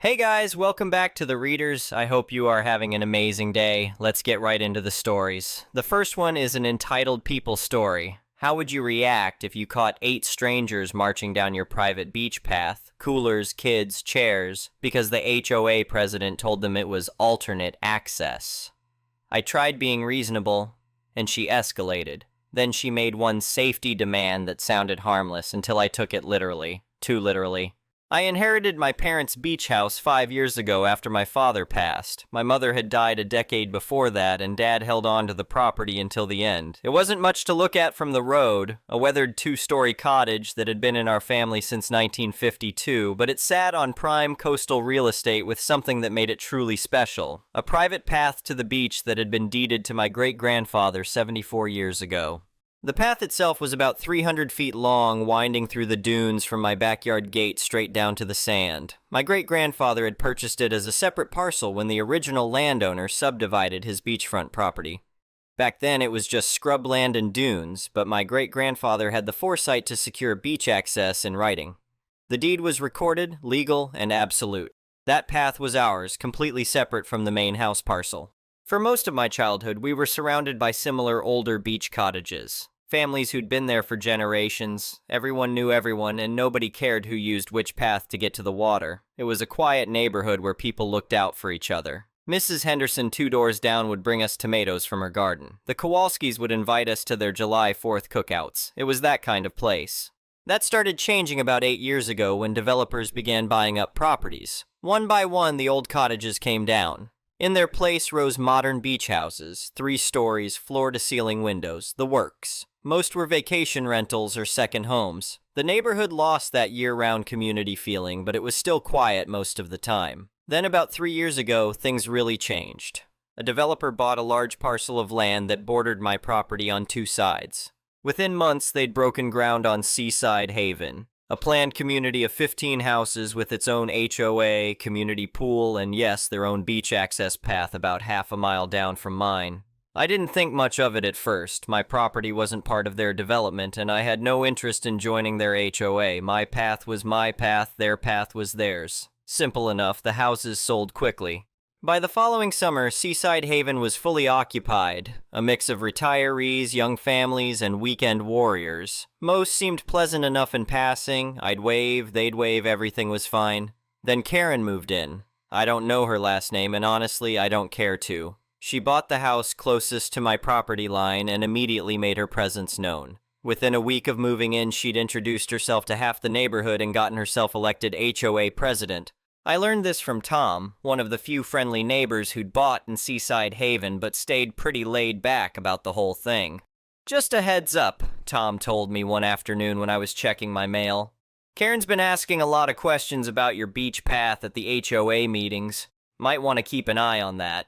Hey guys, welcome back to the Readers. I hope you are having an amazing day. Let's get right into the stories. The first one is an entitled People story. How would you react if you caught 8 strangers marching down your private beach path, coolers, kids, chairs, because the HOA president told them it was alternate access? I tried being reasonable, and she escalated. Then she made one safety demand that sounded harmless until I took it literally, too literally. I inherited my parents' beach house 5 years ago after my father passed. My mother had died a decade before that, and Dad held on to the property until the end. It wasn't much to look at from the road, a weathered 2-story cottage that had been in our family since 1952, but it sat on prime coastal real estate with something that made it truly special. A private path to the beach that had been deeded to my great-grandfather 74 years ago. The path itself was about 300 feet long, winding through the dunes from my backyard gate straight down to the sand. My great-grandfather had purchased it as a separate parcel when the original landowner subdivided his beachfront property. Back then it was just scrubland and dunes, but my great-grandfather had the foresight to secure beach access in writing. The deed was recorded, legal, and absolute. That path was ours, completely separate from the main house parcel. For most of my childhood, we were surrounded by similar older beach cottages. Families who'd been there for generations, everyone knew everyone, and nobody cared who used which path to get to the water. It was a quiet neighborhood where people looked out for each other. Mrs. Henderson 2 doors down would bring us tomatoes from her garden. The Kowalskis would invite us to their July 4th cookouts. It was that kind of place. That started changing about 8 years ago when developers began buying up properties. One by one, the old cottages came down. In their place rose modern beach houses, 3 stories, floor-to-ceiling windows, the works. Most were vacation rentals or second homes. The neighborhood lost that year-round community feeling, but it was still quiet most of the time. Then about 3 years ago, things really changed. A developer bought a large parcel of land that bordered my property on 2 sides. Within months, they'd broken ground on Seaside Haven, a planned community of 15 houses with its own HOA, community pool, and yes, their own beach access path about half a mile down from mine. I didn't think much of it at first. My property wasn't part of their development, and I had no interest in joining their HOA. My path was my path, their path was theirs. Simple enough, the houses sold quickly. By the following summer, Seaside Haven was fully occupied, a mix of retirees, young families, and weekend warriors. Most seemed pleasant enough in passing. I'd wave, they'd wave, everything was fine. Then Karen moved in. I don't know her last name, and honestly, I don't care to. She bought the house closest to my property line and immediately made her presence known. Within a week of moving in, she'd introduced herself to half the neighborhood and gotten herself elected HOA president. I learned this from Tom, one of the few friendly neighbors who'd bought in Seaside Haven but stayed pretty laid back about the whole thing. "Just a heads up," Tom told me one afternoon when I was checking my mail. "Karen's been asking a lot of questions about your beach path at the HOA meetings. Might want to keep an eye on that."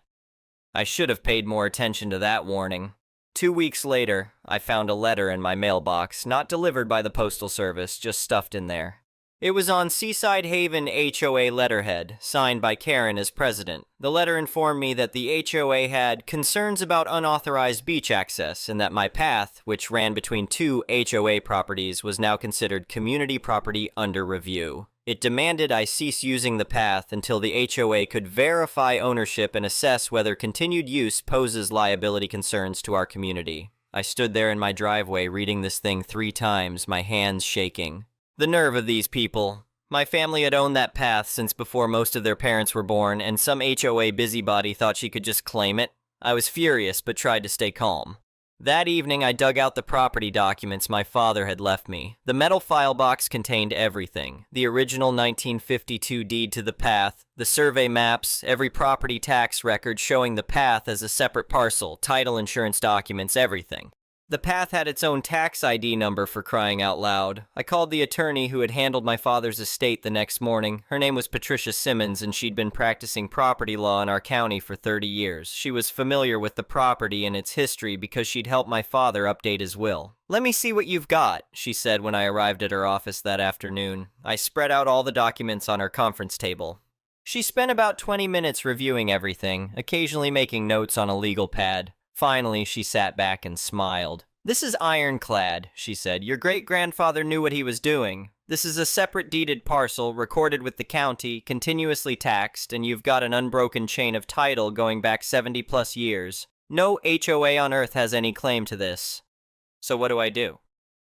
I should have paid more attention to that warning. 2 weeks later, I found a letter in my mailbox, not delivered by the Postal Service, just stuffed in there. It was on Seaside Haven HOA letterhead, signed by Karen as president. The letter informed me that the HOA had concerns about unauthorized beach access and that my path, which ran between 2 HOA properties, was now considered community property under review. It demanded I cease using the path until the HOA could verify ownership and assess whether continued use poses liability concerns to our community. I stood there in my driveway reading this thing 3 times, my hands shaking. The nerve of these people. My family had owned that path since before most of their parents were born, and some HOA busybody thought she could just claim it. I was furious, but tried to stay calm. That evening, I dug out the property documents my father had left me. The metal file box contained everything. The original 1952 deed to the path, the survey maps, every property tax record showing the path as a separate parcel, title insurance documents, everything. The path had its own tax ID number, for crying out loud. I called the attorney who had handled my father's estate the next morning. Her name was Patricia Simmons, and she'd been practicing property law in our county for 30 years. She was familiar with the property and its history because she'd helped my father update his will. "Let me see what you've got," she said when I arrived at her office that afternoon. I spread out all the documents on her conference table. She spent about 20 minutes reviewing everything, occasionally making notes on a legal pad. Finally, she sat back and smiled. "This is ironclad," she said. "Your great-grandfather knew what he was doing. This is a separate deeded parcel recorded with the county, continuously taxed, and you've got an unbroken chain of title going back 70 plus years. No HOA on earth has any claim to this. So what do I do?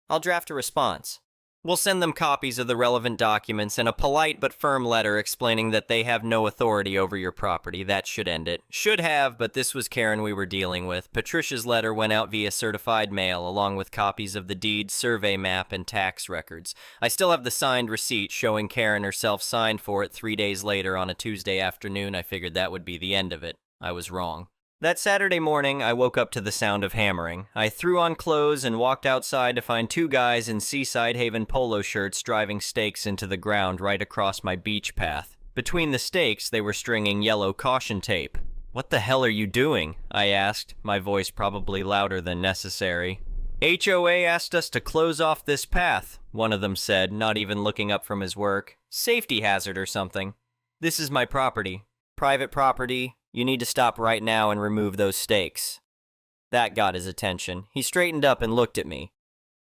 I'll draft a response. We'll send them copies of the relevant documents and a polite but firm letter explaining that they have no authority over your property. That should end it. Should have, but this was Karen we were dealing with. Patricia's letter went out via certified mail, along with copies of the deed, survey map, and tax records. I still have the signed receipt showing Karen herself signed for it 3 days later on a Tuesday afternoon. I figured that would be the end of it. I was wrong. That Saturday morning, I woke up to the sound of hammering. I threw on clothes and walked outside to find 2 guys in Seaside Haven polo shirts driving stakes into the ground right across my beach path. Between the stakes, they were stringing yellow caution tape. "What the hell are you doing?" I asked, my voice probably louder than necessary. "HOA asked us to close off this path," one of them said, not even looking up from his work. "Safety hazard or something. This is my property. Private property. You need to stop right now and remove those stakes." That got his attention. He straightened up and looked at me.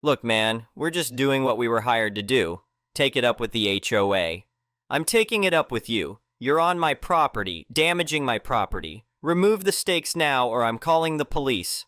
"Look, man, we're just doing what we were hired to do. Take it up with the HOA. I'm taking it up with you. You're on my property, damaging my property. Remove the stakes now or I'm calling the police."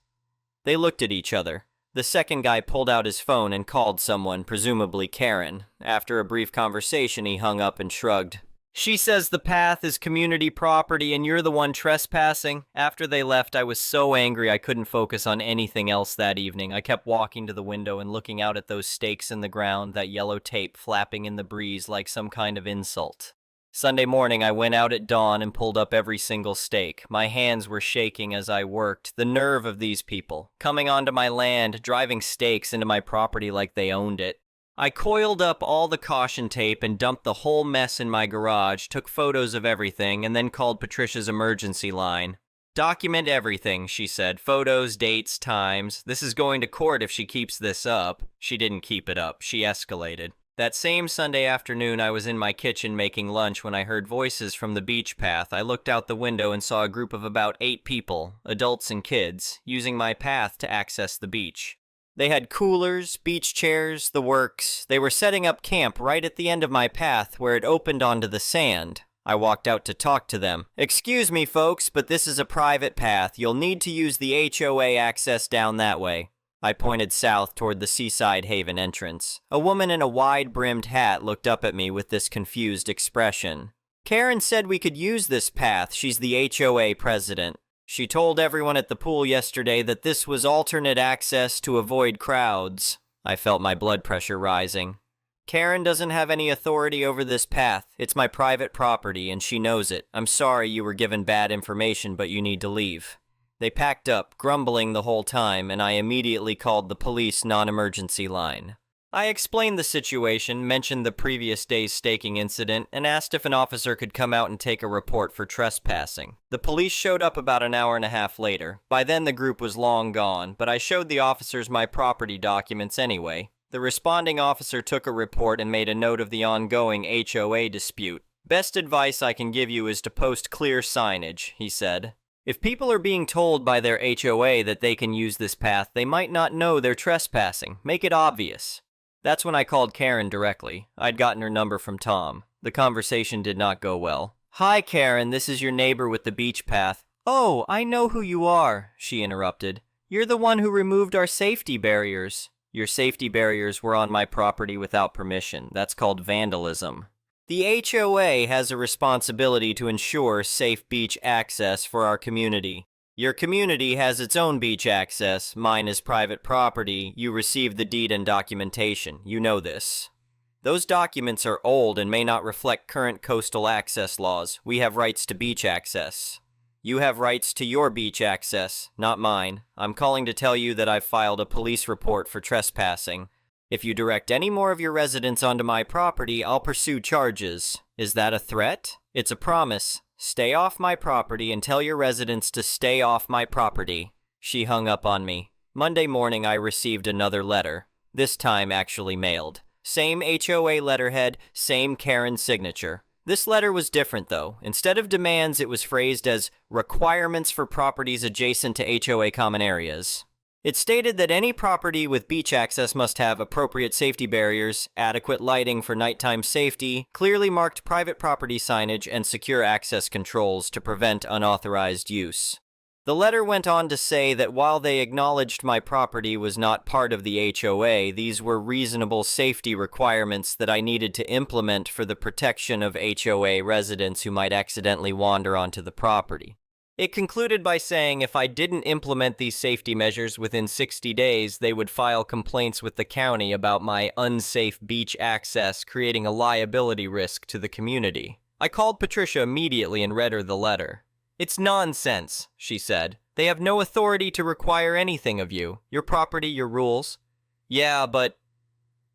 They looked at each other. The second guy pulled out his phone and called someone, presumably Karen. After a brief conversation, he hung up and shrugged. "She says the path is community property and you're the one trespassing." After they left, I was so angry I couldn't focus on anything else that evening. I kept walking to the window and looking out at those stakes in the ground, that yellow tape flapping in the breeze like some kind of insult. Sunday morning, I went out at dawn and pulled up every single stake. My hands were shaking as I worked. The nerve of these people, coming onto my land, driving stakes into my property like they owned it. I coiled up all the caution tape and dumped the whole mess in my garage, took photos of everything, and then called Patricia's emergency line. "Document everything," she said. "Photos, dates, times. This is going to court if she keeps this up." She didn't keep it up. She escalated. That same Sunday afternoon, I was in my kitchen making lunch when I heard voices from the beach path. I looked out the window and saw a group of about 8 people, adults and kids, using my path to access the beach. They had coolers, beach chairs, the works. They were setting up camp right at the end of my path where it opened onto the sand. I walked out to talk to them. "Excuse me, folks, but this is a private path. You'll need to use the HOA access down that way." I pointed south toward the Seaside Haven entrance. A woman in a wide-brimmed hat looked up at me with this confused expression. "Karen said we could use this path. She's the HOA president. She told everyone at the pool yesterday that this was alternate access to avoid crowds." I felt my blood pressure rising. "Karen doesn't have any authority over this path. It's my private property, and she knows it. I'm sorry you were given bad information, but you need to leave." They packed up, grumbling the whole time, and I immediately called the police non-emergency line. I explained the situation, mentioned the previous day's staking incident, and asked if an officer could come out and take a report for trespassing. The police showed up about an hour and a half later. By then the group was long gone, but I showed the officers my property documents anyway. The responding officer took a report and made a note of the ongoing HOA dispute. "Best advice I can give you is to post clear signage," he said. "If people are being told by their HOA that they can use this path, they might not know they're trespassing. Make it obvious." That's when I called Karen directly. I'd gotten her number from Tom. The conversation did not go well. "Hi, Karen, this is your neighbor with the beach path." "Oh, I know who you are," she interrupted. "You're the one who removed our safety barriers." "Your safety barriers were on my property without permission. That's called vandalism." The HOA has a responsibility to ensure safe beach access for our community. Your community has its own beach access. Mine is private property. You received the deed and documentation. You know this. Those documents are old and may not reflect current coastal access laws. We have rights to beach access. You have rights to your beach access, not mine. I'm calling to tell you that I've filed a police report for trespassing. If you direct any more of your residents onto my property, I'll pursue charges. Is that a threat? It's a promise. Stay off my property and tell your residents to stay off my property. She hung up on me. Monday morning, I received another letter. This time actually mailed. Same HOA letterhead, same Karen signature. This letter was different, though. Instead of demands, it was phrased as requirements for properties adjacent to HOA common areas. It stated that any property with beach access must have appropriate safety barriers, adequate lighting for nighttime safety, clearly marked private property signage, and secure access controls to prevent unauthorized use. The letter went on to say that while they acknowledged my property was not part of the HOA, these were reasonable safety requirements that I needed to implement for the protection of HOA residents who might accidentally wander onto the property. It concluded by saying if I didn't implement these safety measures within 60 days, they would file complaints with the county about my unsafe beach access, creating a liability risk to the community. I called Patricia immediately and read her the letter. "It's nonsense," she said. "They have no authority to require anything of you. Your property, your rules." "Yeah, but..."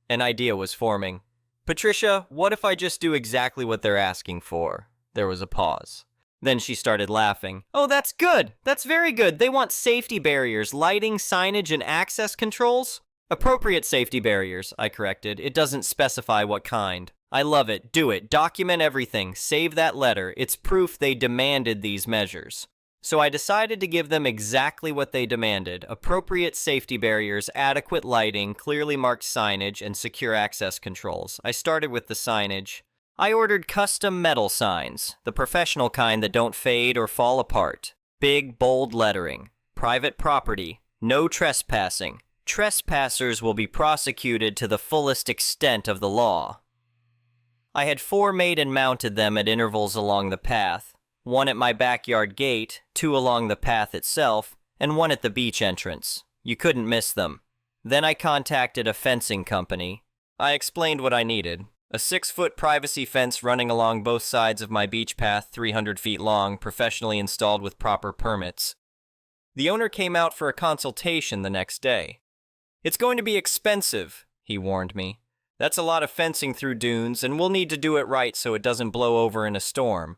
An idea was forming. "Patricia, what if I just do exactly what they're asking for?" There was a pause. Then she started laughing. "Oh, that's good! That's very good! They want safety barriers, lighting, signage, and access controls?" "Appropriate safety barriers," I corrected. "It doesn't specify what kind." "I love it. Do it. Document everything. Save that letter. It's proof they demanded these measures." So I decided to give them exactly what they demanded: appropriate safety barriers, adequate lighting, clearly marked signage, and secure access controls. I started with the signage. I ordered custom metal signs, the professional kind that don't fade or fall apart. Big, bold lettering. Private property. No trespassing. Trespassers will be prosecuted to the fullest extent of the law. I had 4 made and mounted them at intervals along the path. 1 at my backyard gate, 2 along the path itself, and 1 at the beach entrance. You couldn't miss them. Then I contacted a fencing company. I explained what I needed. A 6-foot privacy fence running along both sides of my beach path, 300 feet long, professionally installed with proper permits. The owner came out for a consultation the next day. "It's going to be expensive," he warned me. "That's a lot of fencing through dunes, and we'll need to do it right so it doesn't blow over in a storm.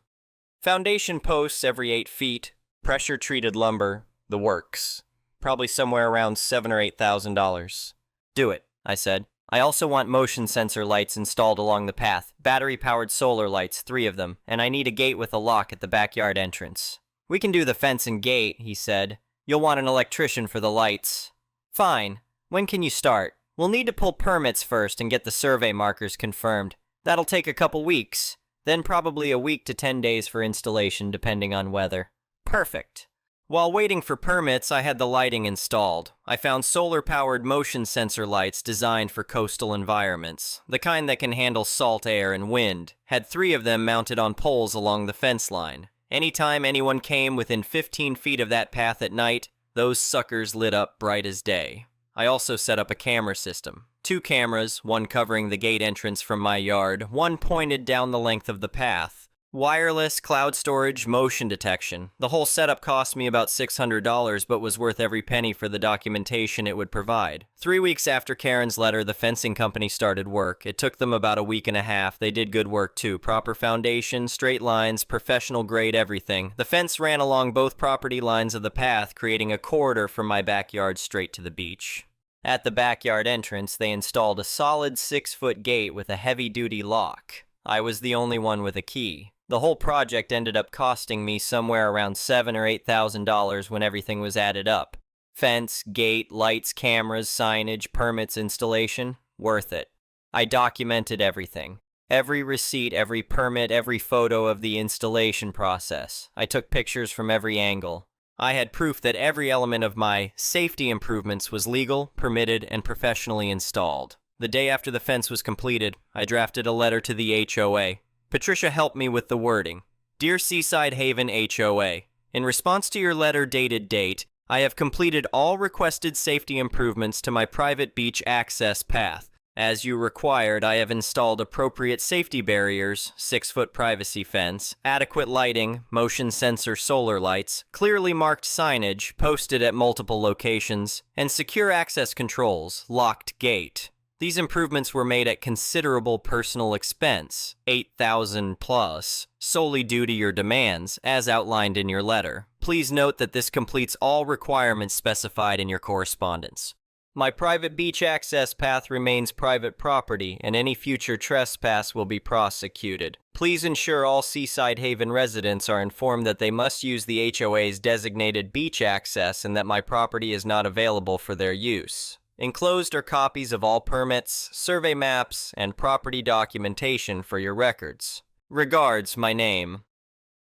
Foundation posts every 8 feet, pressure-treated lumber, the works. Probably somewhere around $7,000 or $8,000. "Do it," I said. "I also want motion sensor lights installed along the path, battery-powered solar lights, 3 of them, and I need a gate with a lock at the backyard entrance." "We can do the fence and gate," he said. "You'll want an electrician for the lights." "Fine. When can you start?" "We'll need to pull permits first and get the survey markers confirmed. That'll take a couple weeks. Then probably a week to 10 days for installation, depending on weather." "Perfect." While waiting for permits, I had the lighting installed. I found solar-powered motion sensor lights designed for coastal environments, the kind that can handle salt air and wind. Had 3 of them mounted on poles along the fence line. Anytime anyone came within 15 feet of that path at night, those suckers lit up bright as day. I also set up a camera system. 2 cameras, 1 covering the gate entrance from my yard, 1 pointed down the length of the path. Wireless, cloud storage, motion detection. The whole setup cost me about $600, but was worth every penny for the documentation it would provide. 3 weeks after Karen's letter, the fencing company started work. It took them about a week and a half. They did good work too. Proper foundation, straight lines, professional grade everything. The fence ran along both property lines of the path, creating a corridor from my backyard straight to the beach. At the backyard entrance, they installed a solid 6-foot gate with a heavy-duty lock. I was the only one with a key. The whole project ended up costing me somewhere around $7,000 or $8,000 when everything was added up. Fence, gate, lights, cameras, signage, permits, installation, worth it. I documented everything. Every receipt, every permit, every photo of the installation process. I took pictures from every angle. I had proof that every element of my safety improvements was legal, permitted, and professionally installed. The day after the fence was completed, I drafted a letter to the HOA. Patricia helped me with the wording. "Dear Seaside Haven HOA, in response to your letter dated date, I have completed all requested safety improvements to my private beach access path. As you required, I have installed appropriate safety barriers, 6-foot privacy fence, adequate lighting, motion sensor solar lights, clearly marked signage posted at multiple locations, and secure access controls, locked gate. These improvements were made at considerable personal expense, $8,000 plus, solely due to your demands, as outlined in your letter. Please note that this completes all requirements specified in your correspondence. My private beach access path remains private property, and any future trespass will be prosecuted. Please ensure all Seaside Haven residents are informed that they must use the HOA's designated beach access and that my property is not available for their use. Enclosed are copies of all permits, survey maps, and property documentation for your records. Regards, my name.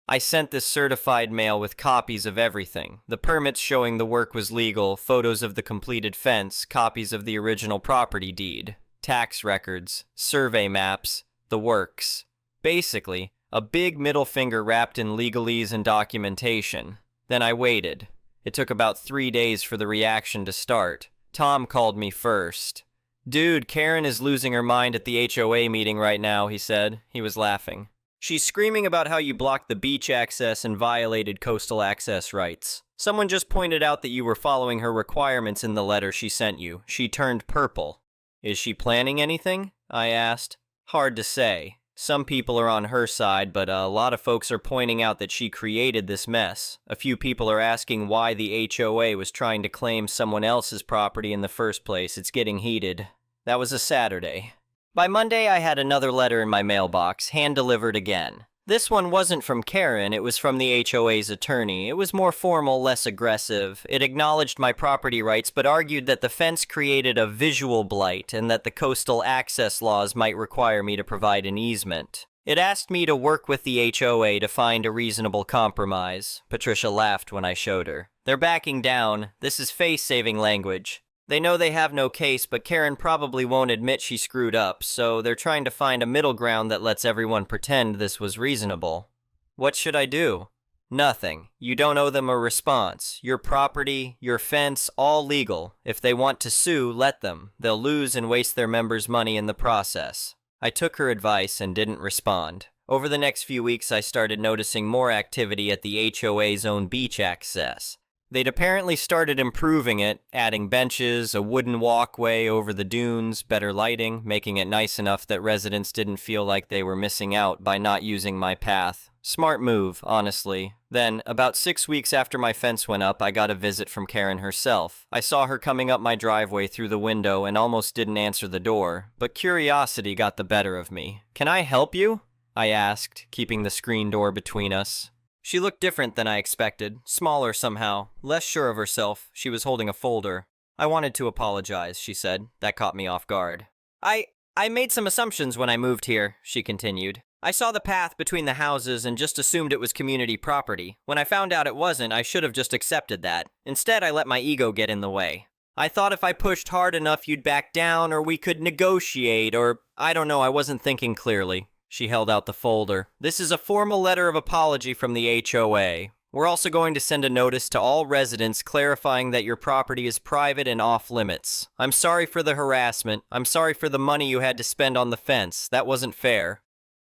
I sent this certified mail with copies of everything. The permits showing the work was legal, photos of the completed fence, copies of the original property deed, tax records, survey maps, the works. Basically, a big middle finger wrapped in legalese and documentation. Then I waited. It took about 3 days for the reaction to start. Tom called me first. "Dude, Karen is losing her mind at the HOA meeting right now," he said. He was laughing. "She's screaming about how you blocked the beach access and violated coastal access rights. Someone just pointed out that you were following her requirements in the letter she sent you. She turned purple." "Is she planning anything?" I asked. "Hard to say. Some people are on her side, but a lot of folks are pointing out that she created this mess. A few people are asking why the HOA was trying to claim someone else's property in the first place. It's getting heated." That was a Saturday. By Monday, I had another letter in my mailbox, hand-delivered again. This one wasn't from Karen, it was from the HOA's attorney. It was more formal, less aggressive. It acknowledged my property rights, but argued that the fence created a visual blight and that the coastal access laws might require me to provide an easement. It asked me to work with the HOA to find a reasonable compromise. Patricia laughed when I showed her. "They're backing down. This is face-saving language. They know they have no case, but Karen probably won't admit she screwed up, so they're trying to find a middle ground that lets everyone pretend this was reasonable." "What should I do?" "Nothing. You don't owe them a response. Your property, your fence, all legal. If they want to sue, let them. They'll lose and waste their members' money in the process." I took her advice and didn't respond. Over the next few weeks, I started noticing more activity at the HOA's own beach access. They'd apparently started improving it, adding benches, a wooden walkway over the dunes, better lighting, making it nice enough that residents didn't feel like they were missing out by not using my path. Smart move, honestly. Then, about 6 weeks after my fence went up, I got a visit from Karen herself. I saw her coming up my driveway through the window and almost didn't answer the door, but curiosity got the better of me. "Can I help you?" I asked, keeping the screen door between us. She looked different than I expected, smaller somehow, less sure of herself. She was holding a folder. "I wanted to apologize," she said. That caught me off guard. I made some assumptions when I moved here," she continued. "I saw the path between the houses and just assumed it was community property. When I found out it wasn't, I should have just accepted that. Instead, I let my ego get in the way. I thought if I pushed hard enough, you'd back down, or we could negotiate, or I don't know, I wasn't thinking clearly." She held out the folder. "This is a formal letter of apology from the HOA. We're also going to send a notice to all residents clarifying that your property is private and off limits. I'm sorry for the harassment. I'm sorry for the money you had to spend on the fence. That wasn't fair."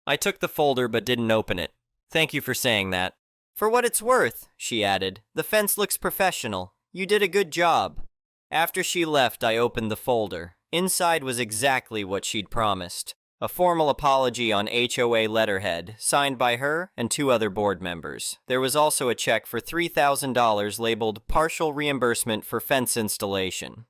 I took the folder but didn't open it. "Thank you for saying that." "For what it's worth," she added, "the fence looks professional. You did a good job." After she left, I opened the folder. Inside was exactly what she'd promised. A formal apology on HOA letterhead, signed by her and 2 other board members. There was also a check for $3,000 labeled partial reimbursement for fence installation.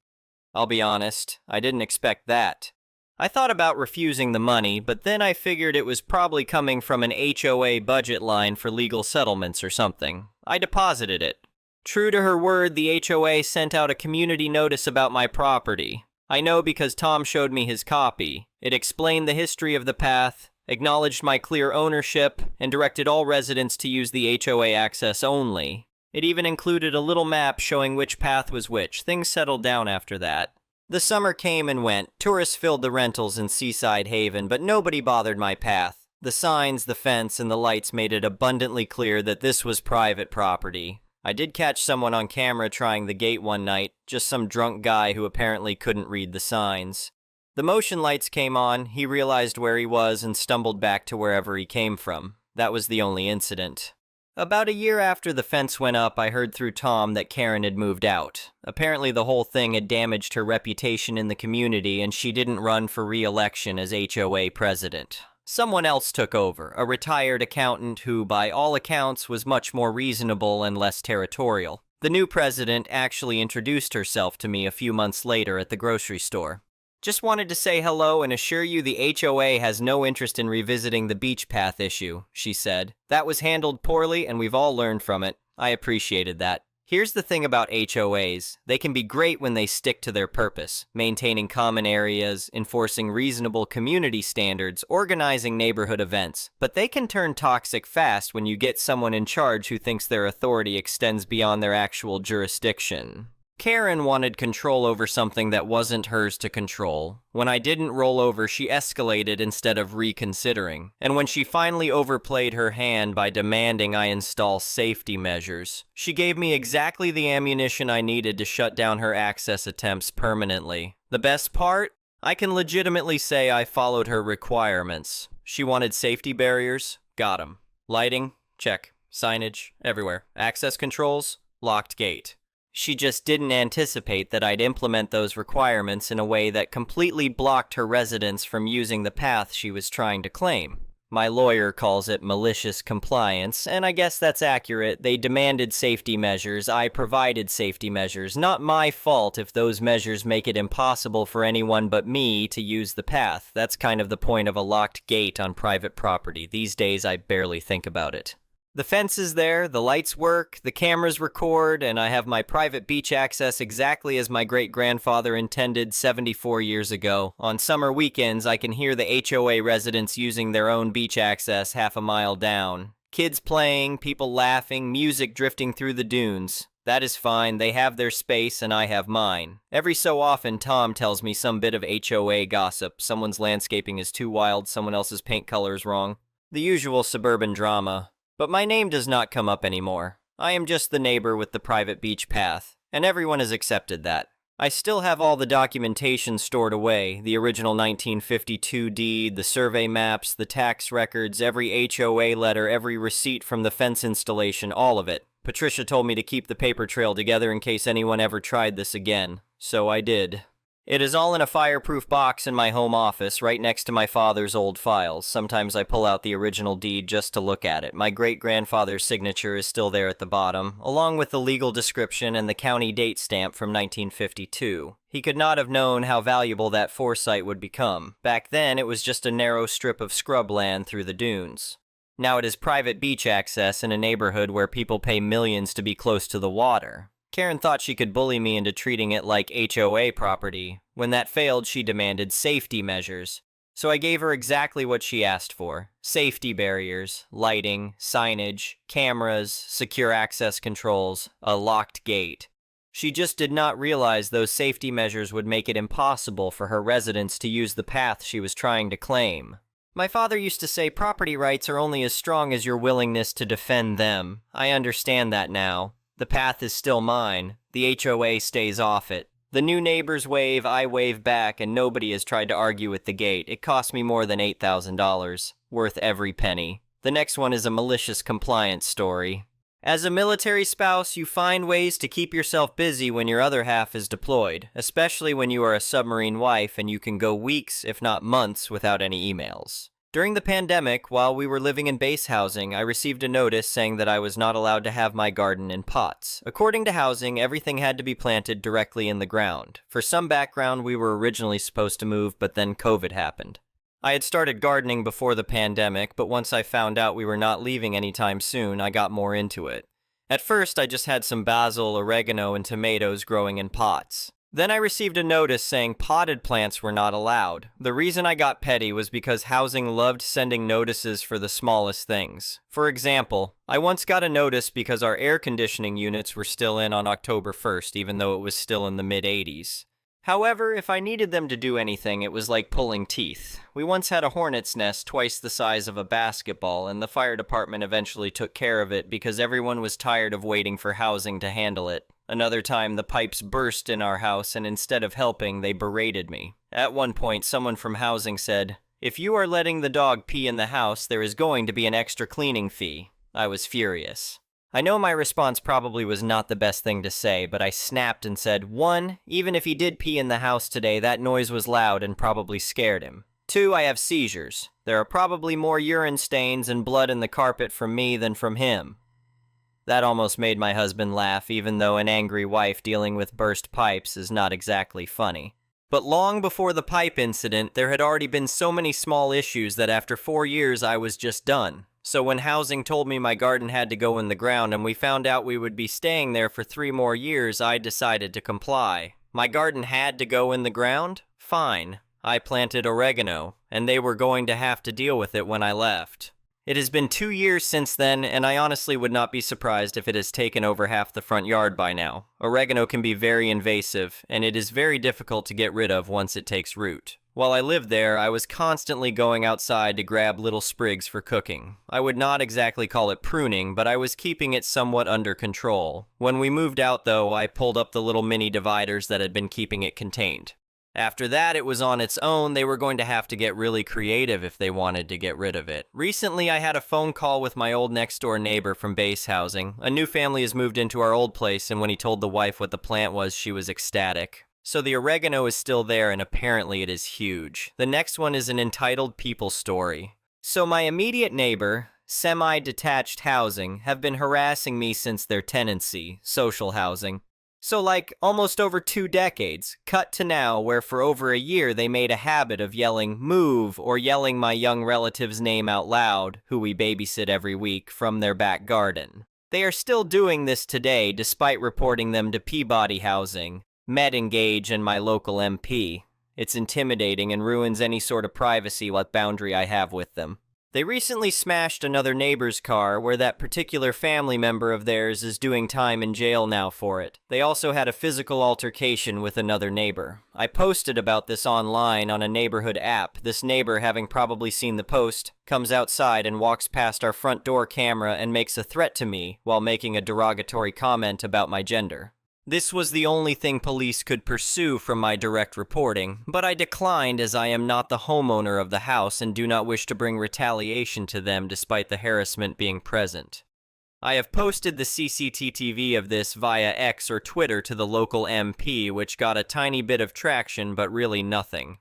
I'll be honest, I didn't expect that. I thought about refusing the money, but then I figured it was probably coming from an HOA budget line for legal settlements or something. I deposited it. True to her word, the HOA sent out a community notice about my property. I know because Tom showed me his copy. It explained the history of the path, acknowledged my clear ownership, and directed all residents to use the HOA access only. It even included a little map showing which path was which. Things settled down after that. The summer came and went. Tourists filled the rentals in Seaside Haven, but nobody bothered my path. The signs, the fence, and the lights made it abundantly clear that this was private property. I did catch someone on camera trying the gate one night, just some drunk guy who apparently couldn't read the signs. The motion lights came on, he realized where he was and stumbled back to wherever he came from. That was the only incident. About a year after the fence went up, I heard through Tom that Karen had moved out. Apparently the whole thing had damaged her reputation in the community and she didn't run for re-election as HOA president. Someone else took over, a retired accountant who, by all accounts, was much more reasonable and less territorial. The new president actually introduced herself to me a few months later at the grocery store. Just wanted to say hello and assure you the HOA has no interest in revisiting the beach path issue, she said. That was handled poorly and we've all learned from it. I appreciated that. Here's the thing about HOAs. They can be great when they stick to their purpose, maintaining common areas, enforcing reasonable community standards, organizing neighborhood events. But they can turn toxic fast when you get someone in charge who thinks their authority extends beyond their actual jurisdiction. Karen wanted control over something that wasn't hers to control. When I didn't roll over, she escalated instead of reconsidering. And when she finally overplayed her hand by demanding I install safety measures, she gave me exactly the ammunition I needed to shut down her access attempts permanently. The best part? I can legitimately say I followed her requirements. She wanted safety barriers? Got 'em. Lighting? Check. Signage? Everywhere. Access controls? Locked gate. She just didn't anticipate that I'd implement those requirements in a way that completely blocked her residents from using the path she was trying to claim. My lawyer calls it malicious compliance, and I guess that's accurate. They demanded safety measures, I provided safety measures. Not my fault if those measures make it impossible for anyone but me to use the path. That's kind of the point of a locked gate on private property. These days I barely think about it. The fence is there, the lights work, the cameras record, and I have my private beach access exactly as my great-grandfather intended 74 years ago. On summer weekends, I can hear the HOA residents using their own beach access half a mile down. Kids playing, people laughing, music drifting through the dunes. That is fine, they have their space and I have mine. Every so often, Tom tells me some bit of HOA gossip. Someone's landscaping is too wild, someone else's paint color is wrong. The usual suburban drama. But my name does not come up anymore. I am just the neighbor with the private beach path, and everyone has accepted that. I still have all the documentation stored away, the original 1952 deed, the survey maps, the tax records, every HOA letter, every receipt from the fence installation, all of it. Patricia told me to keep the paper trail together in case anyone ever tried this again, so I did. It is all in a fireproof box in my home office, right next to my father's old files. Sometimes I pull out the original deed just to look at it. My great-grandfather's signature is still there at the bottom, along with the legal description and the county date stamp from 1952. He could not have known how valuable that foresight would become. Back then, it was just a narrow strip of scrubland through the dunes. Now it is private beach access in a neighborhood where people pay millions to be close to the water. Karen thought she could bully me into treating it like HOA property. When that failed, she demanded safety measures. So I gave her exactly what she asked for. Safety barriers, lighting, signage, cameras, secure access controls, a locked gate. She just did not realize those safety measures would make it impossible for her residents to use the path she was trying to claim. My father used to say property rights are only as strong as your willingness to defend them. I understand that now. The path is still mine. The HOA stays off it. The new neighbors wave, I wave back, and nobody has tried to argue with the gate. It cost me more than $8,000. Worth every penny. The next one is a malicious compliance story. As a military spouse, you find ways to keep yourself busy when your other half is deployed, especially when you are a submarine wife and you can go weeks, if not months, without any emails. During the pandemic, while we were living in base housing, I received a notice saying that I was not allowed to have my garden in pots. According to housing, everything had to be planted directly in the ground. For some background, we were originally supposed to move, but then COVID happened. I had started gardening before the pandemic, but once I found out we were not leaving anytime soon, I got more into it. At first, I just had some basil, oregano, and tomatoes growing in pots. Then I received a notice saying potted plants were not allowed. The reason I got petty was because housing loved sending notices for the smallest things. For example, I once got a notice because our air conditioning units were still in on October 1st, even though it was still in the mid-80s. However, if I needed them to do anything, it was like pulling teeth. We once had a hornet's nest twice the size of a basketball, and the fire department eventually took care of it because everyone was tired of waiting for housing to handle it. Another time, the pipes burst in our house, and instead of helping, they berated me. At one point, someone from housing said, "If you are letting the dog pee in the house, there is going to be an extra cleaning fee." I was furious. I know my response probably was not the best thing to say, but I snapped and said, 1, even if he did pee in the house today, that noise was loud and probably scared him. 2, I have seizures. There are probably more urine stains and blood in the carpet from me than from him. That almost made my husband laugh, even though an angry wife dealing with burst pipes is not exactly funny. But long before the pipe incident, there had already been so many small issues that after 4 years I was just done. So when housing told me my garden had to go in the ground and we found out we would be staying there for 3 more years, I decided to comply. My garden had to go in the ground? Fine. I planted oregano, and they were going to have to deal with it when I left. It has been 2 years since then, and I honestly would not be surprised if it has taken over half the front yard by now. Oregano can be very invasive, and it is very difficult to get rid of once it takes root. While I lived there, I was constantly going outside to grab little sprigs for cooking. I would not exactly call it pruning, but I was keeping it somewhat under control. When we moved out, though, I pulled up the little mini dividers that had been keeping it contained. After that, it was on its own. They were going to have to get really creative if they wanted to get rid of it. Recently, I had a phone call with my old next-door neighbor from base housing. A new family has moved into our old place, and when he told the wife what the plant was, she was ecstatic. So the oregano is still there, and apparently it is huge. The next one is an entitled people story. So my immediate neighbor, semi-detached housing, have been harassing me since their tenancy, social housing. So like almost over 2 decades, cut to now where for over a year they made a habit of yelling "move" or yelling my young relative's name out loud, who we babysit every week, from their back garden. They are still doing this today despite reporting them to Peabody Housing, MedEngage, and my local MP. It's intimidating and ruins any sort of privacy like boundary I have with them. They recently smashed another neighbor's car where that particular family member of theirs is doing time in jail now for it. They also had a physical altercation with another neighbor. I posted about this online on a neighborhood app. This neighbor, having probably seen the post, comes outside and walks past our front door camera and makes a threat to me while making a derogatory comment about my gender. This was the only thing police could pursue from my direct reporting, but I declined as I am not the homeowner of the house and do not wish to bring retaliation to them despite the harassment being present. I have posted the CCTV of this via X or Twitter to the local MP, which got a tiny bit of traction but really nothing.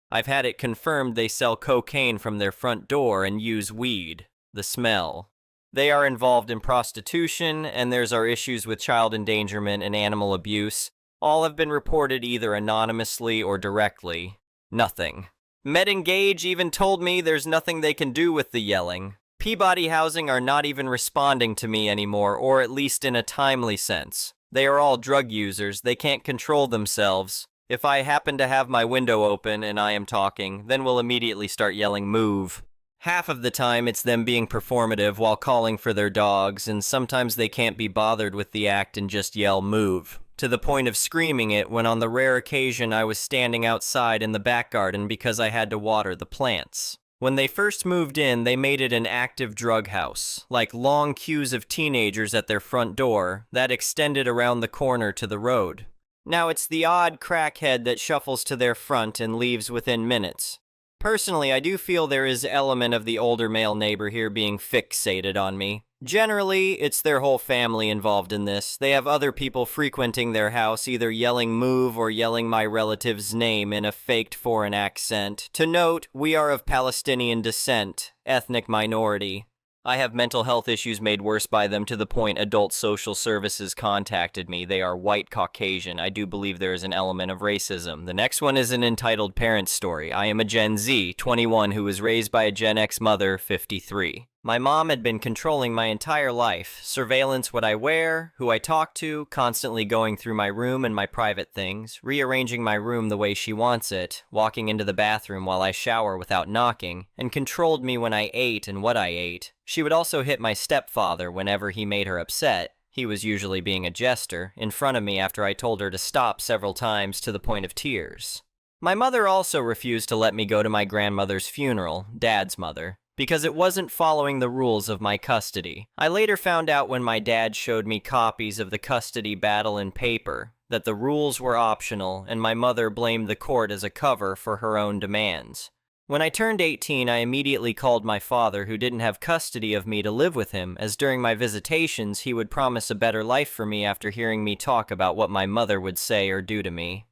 I've had it confirmed they sell cocaine from their front door and use weed, the smell. They are involved in prostitution, and there's our issues with child endangerment and animal abuse. All have been reported either anonymously or directly. Nothing. MedEngage even told me there's nothing they can do with the yelling. Peabody Housing are not even responding to me anymore, or at least in a timely sense. They are all drug users. They can't control themselves. If I happen to have my window open and I am talking, then we'll immediately start yelling "move." Half of the time it's them being performative while calling for their dogs, and sometimes they can't be bothered with the act and just yell "move," to the point of screaming it when on the rare occasion I was standing outside in the back garden because I had to water the plants. When they first moved in, they made it an active drug house, like long queues of teenagers at their front door that extended around the corner to the road. Now it's the odd crackhead that shuffles to their front and leaves within minutes. Personally, I do feel there is an element of the older male neighbor here being fixated on me. Generally, it's their whole family involved in this. They have other people frequenting their house, either yelling "move" or yelling my relative's name in a faked foreign accent. To note, we are of Palestinian descent, ethnic minority. I have mental health issues made worse by them to the point adult social services contacted me. They are white Caucasian. I do believe there is an element of racism. The next one is an entitled parent story. I am a Gen Z, 21, who was raised by a Gen X mother, 53. My mom had been controlling my entire life. Surveillance what I wear, who I talk to, constantly going through my room and my private things, rearranging my room the way she wants it, walking into the bathroom while I shower without knocking, and controlled me when I ate and what I ate. She would also hit my stepfather whenever he made her upset. He was usually being a jester, in front of me after I told her to stop several times to the point of tears. My mother also refused to let me go to my grandmother's funeral, Dad's mother, because it wasn't following the rules of my custody. I later found out when my dad showed me copies of the custody battle in paper that the rules were optional, and my mother blamed the court as a cover for her own demands. When I turned 18, I immediately called my father, who didn't have custody of me, to live with him, as during my visitations he would promise a better life for me after hearing me talk about what my mother would say or do to me.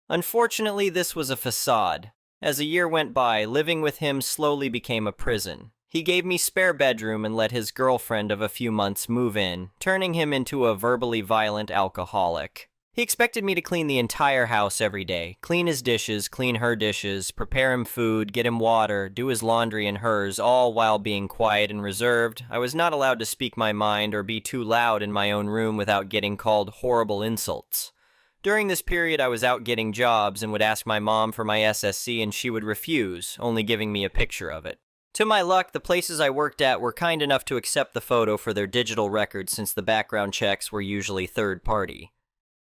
Unfortunately, this was a facade. As a year went by, living with him slowly became a prison. He gave me spare bedroom and let his girlfriend of a few months move in, turning him into a verbally violent alcoholic. He expected me to clean the entire house every day, clean his dishes, clean her dishes, prepare him food, get him water, do his laundry and hers, all while being quiet and reserved. I was not allowed to speak my mind or be too loud in my own room without getting called horrible insults. During this period, I was out getting jobs and would ask my mom for my SSC and she would refuse, only giving me a picture of it. To my luck, the places I worked at were kind enough to accept the photo for their digital records since the background checks were usually third party.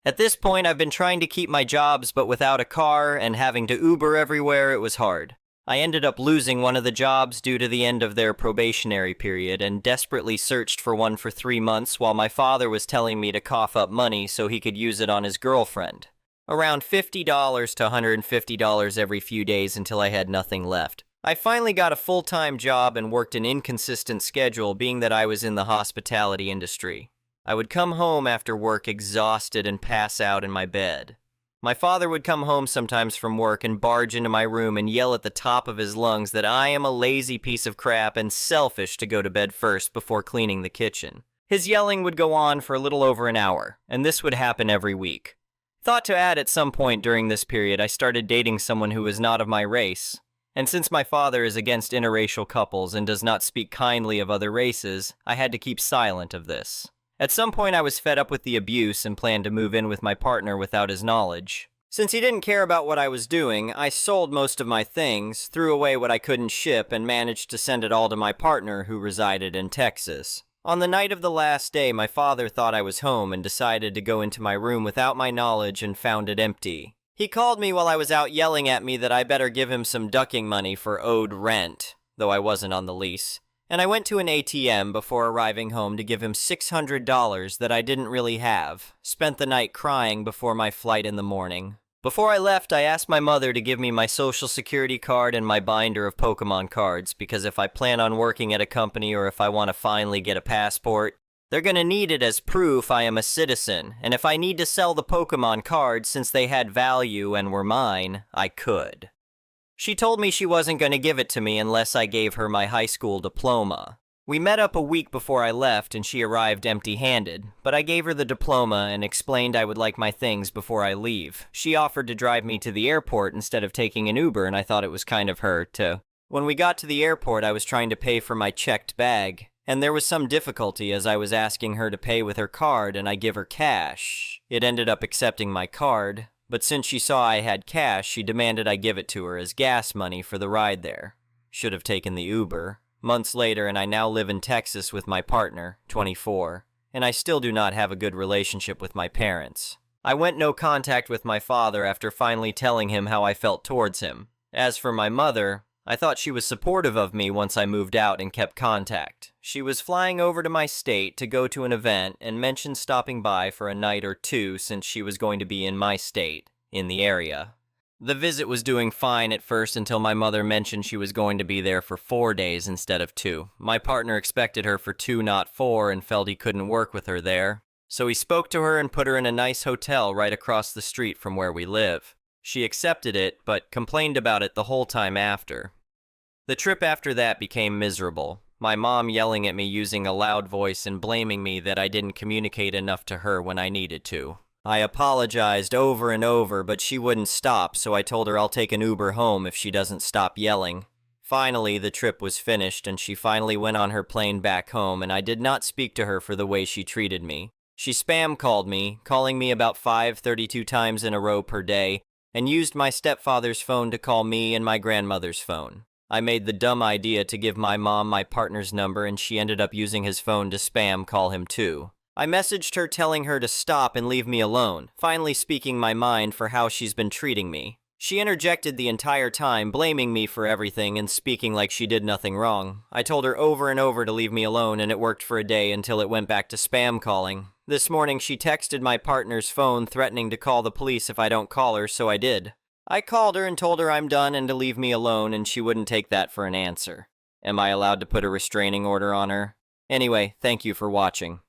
At this point, I've been trying to keep my jobs, but without a car and having to Uber everywhere, it was hard. I ended up losing one of the jobs due to the end of their probationary period and desperately searched for one for 3 months while my father was telling me to cough up money so he could use it on his girlfriend. Around $50 to $150 every few days until I had nothing left. I finally got a full-time job and worked an inconsistent schedule being that I was in the hospitality industry. I would come home after work exhausted and pass out in my bed. My father would come home sometimes from work and barge into my room and yell at the top of his lungs that I am a lazy piece of crap and selfish to go to bed first before cleaning the kitchen. His yelling would go on for a little over an hour, and this would happen every week. Thought to add at some point during this period I started dating someone who was not of my race. And since my father is against interracial couples and does not speak kindly of other races, I had to keep silent of this. At some point I was fed up with the abuse and planned to move in with my partner without his knowledge. Since he didn't care about what I was doing, I sold most of my things, threw away what I couldn't ship, and managed to send it all to my partner who resided in Texas. On the night of the last day, my father thought I was home and decided to go into my room without my knowledge and found it empty. He called me while I was out yelling at me that I better give him some ducking money for owed rent, though I wasn't on the lease. And I went to an ATM before arriving home to give him $600 that I didn't really have. Spent the night crying before my flight in the morning. Before I left, I asked my mother to give me my social security card and my binder of Pokemon cards, because if I plan on working at a company or if I want to finally get a passport, they're gonna need it as proof I am a citizen, and if I need to sell the Pokemon cards since they had value and were mine, I could. She told me she wasn't going to give it to me unless I gave her my high school diploma. We met up a week before I left and she arrived empty-handed, but I gave her the diploma and explained I would like my things before I leave. She offered to drive me to the airport instead of taking an Uber, and I thought it was kind of her, too. When we got to the airport, I was trying to pay for my checked bag, and there was some difficulty as I was asking her to pay with her card and I give her cash. It ended up accepting my card. But since she saw I had cash, she demanded I give it to her as gas money for the ride there. Should have taken the Uber. Months later, and I now live in Texas with my partner, 24, and I still do not have a good relationship with my parents. I went no contact with my father after finally telling him how I felt towards him. As for my mother, I thought she was supportive of me once I moved out and kept contact. She was flying over to my state to go to an event and mentioned stopping by for a night or two since she was going to be in my state, in the area. The visit was doing fine at first until my mother mentioned she was going to be there for 4 days instead of 2. My partner expected her for 2, not 4, and felt he couldn't work with her there. So he spoke to her and put her in a nice hotel right across the street from where we live. She accepted it, but complained about it the whole time after. The trip after that became miserable. My mom yelling at me using a loud voice and blaming me that I didn't communicate enough to her when I needed to. I apologized over and over, but she wouldn't stop, so I told her I'll take an Uber home if she doesn't stop yelling. Finally, the trip was finished and she finally went on her plane back home, and I did not speak to her for the way she treated me. She spam called me, calling me about 32 times in a row per day, and used my stepfather's phone to call me and my grandmother's phone. I made the dumb idea to give my mom my partner's number, and she ended up using his phone to spam call him too. I messaged her telling her to stop and leave me alone, finally speaking my mind for how she's been treating me. She interjected the entire time, blaming me for everything and speaking like she did nothing wrong. I told her over and over to leave me alone, and it worked for a day until it went back to spam calling. This morning she texted my partner's phone threatening to call the police if I don't call her, so I did. I called her and told her I'm done and to leave me alone, and she wouldn't take that for an answer. Am I allowed to put a restraining order on her? Anyway, thank you for watching.